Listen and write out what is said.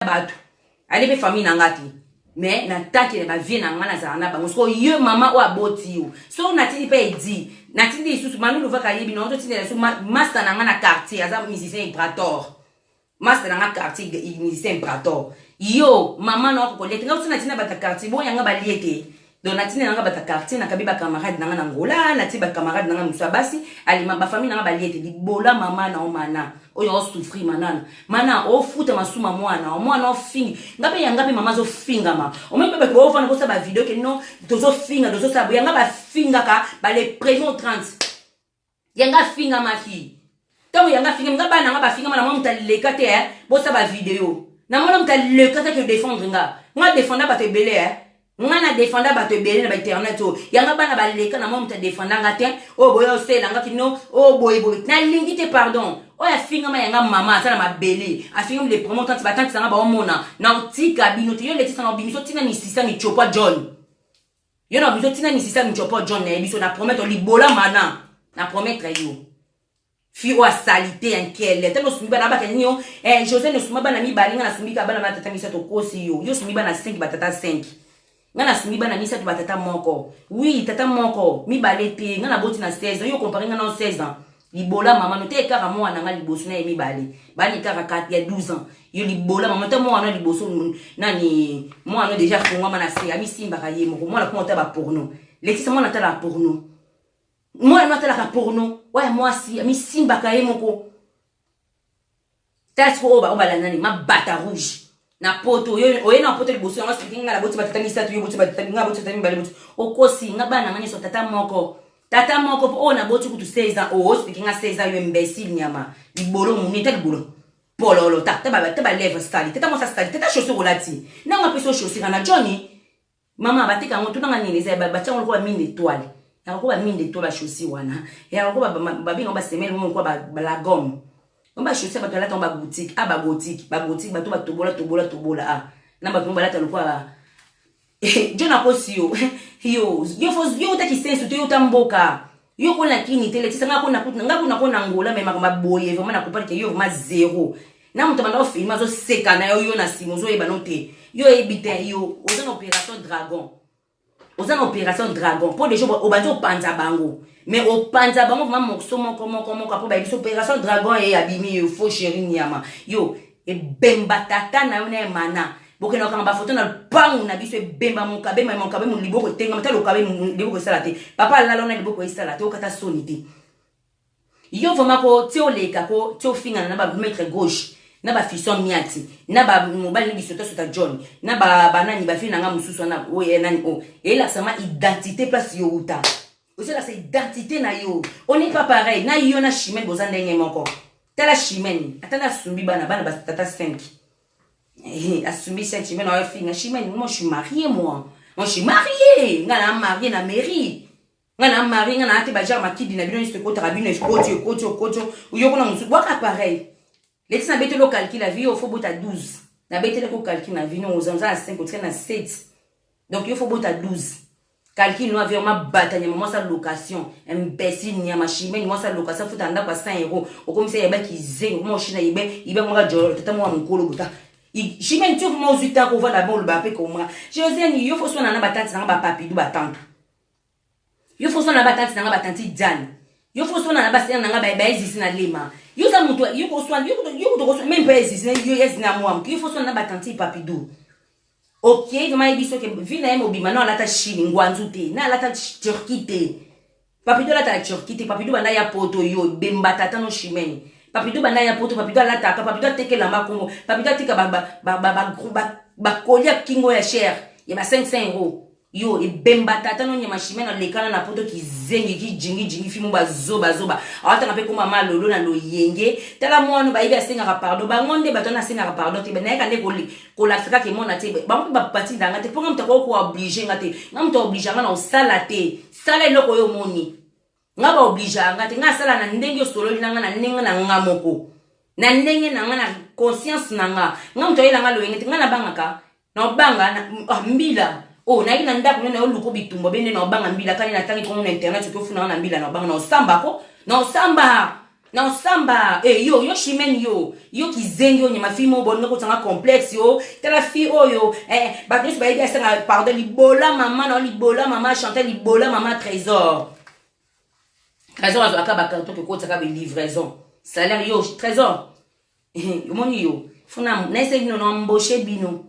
bato ali pe famille nangati mais na tanki ne ba vie na ngana za na bango so yo mama o aboti yo so natili pe edi natili susu manu lo vaka yebi no to tindela so master na ngana quartier aza musicien Brator master na ngana quartier musicien Brator yo mama no ko lete ngautu natina bata quartier bo yanga ba liete donc natina ngana bata quartier na kabiba camarade na ngana ngola na tiba camarade na ngana musabasi ali ma ba famille na ngana ba liete libola mama na o mana oyo o souffrir mana o futa masuma mwana o fingi ngabe yangape mama zo finga ma o même pas ko vana ko sa ba video ke non dozo finga dozo sa yanga ba finga ka ba les prénoms 30 yanga finga ma ki to yanga finga ngaba na ngaba finga mana mo mtaleka te bo sa ba video na mo mtaleka te ke défendre nga défendre ba te belé nga na défendre ba te belé na ba internet o yanga bana ba leka na mo mta défendre nga te o boyo sela nga kino o boy na lingi te pardon o ya finga ma yanga mama asala mabele afinga les promos tant batante sanga ba omona na utika binote yo leti sanga bimiso tina ni sisa ni chopa John yo na biso tina ni sisa ni chopa John na biso na promettre libola mana na promettre yo fi o salité en kele tano sumi bana ba kenyo José no sumi bana mi balinga na sumi ka bana matata misa to kosi yo sumi bana 5 batata 5 ngana sumi bana misa to batata moko oui tata moko mi balete ngana boti na 16 yo comparer ngana 16 ans libola mama no te kaka mwana nga liboso na yemi bale bani kaka 4 ya 12 ans yo libola mama te mwana liboso nani mwana déjà kongo mana se ami simba ka yemo mwana ko ta ba porno letisa mwana ta la porno mwana ta la porno wa moi si ami simba ka yemo ko that's for oba la nani ma bata rouge na poto yo oyena poto liboso nga speaking nga la boti batata misatu yo boti batata nga boti batata bale boti okosi nga bana ngani so tata moko tata moko po na boti kutu 16 ans o speaking a 16 ans yo imbécile nyama libolo munita libolo pololo tata ba lèvre stali tata mo sa stali tata chaussure olati na nga peso chaussure na Johnny mama batika ngo tuna ngani neza ba chango ko mine d'étoile ya ko ba mine d'étoile chaussure wana ya ko ba binga ba semelle mo ko ba la gomme ba chaussure ba toilette ba boutique ba boutique ba to ba tobola na ba tumba lata lokwa Jona kosi yo ta kisensu to yo tamboka yo ko la kini tele tisanga ko na ngola mema kama boye vraiment na kupali ke yo ma zero na mutu banda ofilma zo seka na yo na simo zo eba note yo ebite yo oza na opération dragon pour des jours au bazo panza bango mais au panza bango vraiment moko po ba biso opération dragon e abimi yo fo chéri nyama yo e bemba tata na yo na mana boke na kanga ba photo na pangu na biso bemba mon kabe mon liboko tenga mata lo kabe mon liboko salate papa la lona liboko salate o kata sonité yo vraiment ko ti o leka ko ti o finga na ba mettre gauche na ba fisson miati na ba mobile ni biso to John na ba banani ba fina nga mususu na o ye nani o et là sama identité place yo uta aussi là c'est identité na yo on n'est pas pareil na yo na chimene bozanda ngé moko tala chimene atana sumbi bana ba tata 5 assumé cette chimene na finga chimene moi je suis mariée moi je suis mariée ngana mariée na mairie ngana mariée ngana ate ba jarma kidi na bino ni ko trabino kocho yo kona musu waka pareil les gens bêtent le calcul la vie il faut bout à 12 na bêtent le calcul na vie non aux ans à 5 au train à 7 donc il faut bout à 12 calcul nous avait ma bataille moi sa location imbécile ni ma chimene moi sa location faut anda kwa 100 euros au comme ça yeba ki zengo moi china ibe moi jolo tata moi mukolo buta chimene tu moi uzuta ko vana bon le bapé comme moi Josiane il faut soit na batante na ba papi du batante il faut soit na batante na batante Diane il faut soit na basien na ba ezisi na lema yo za mutu yo ko soit yo ko même pas ezisi yo yes na moi il faut soit na batante papi du ok dama ibiso ke vina emo bima na lata chini ngwanzu te na lata Turquie te papi do lata Turquie te papi do bana ya poto yo bemba tata no chimene papi do bana ya poto papi do lata ka papi do teke la makongo papi do teka ba kolia kingo ya cher ya ba 500 euros yo e bemba tata no nyama chimene na lekana na poto ki zengi ki jingi fimu ba zoba awata na pe kuma malolo na lo yenge tala mwana ba ibe asenga ka pardon ba ngonde ba tona asenga ka pardon te bana ka ne ko la saka ke mona te ba ba pati ndanga te ponga mtako ko obligé ngate ngamto obligé ngana osala te sala eloko yo moni ngaba obligé ngate nga sala na ndenge yo solo linanga na ndenge na ngamoko na ndenge na nga na conscience nanga ngamto yela ngalo yenge te ngana bangaka na obanga na mbila oh na ina ndako na oluko bitumbo bende na obanga mbila kani na tangi ko na internet ko funa na mbila na obanga na osamba ko na osamba na samba yo chimene yo ki zengi yo nyama fille mo bonne ko tanga complexe yo tala fille oyo ba tous ba ibi sanga pardon libola maman chanter libola maman trésor aka ba carton ko tsaka be livraison salaire yo trésor yo moni yo funa na ese bino na embaucher bino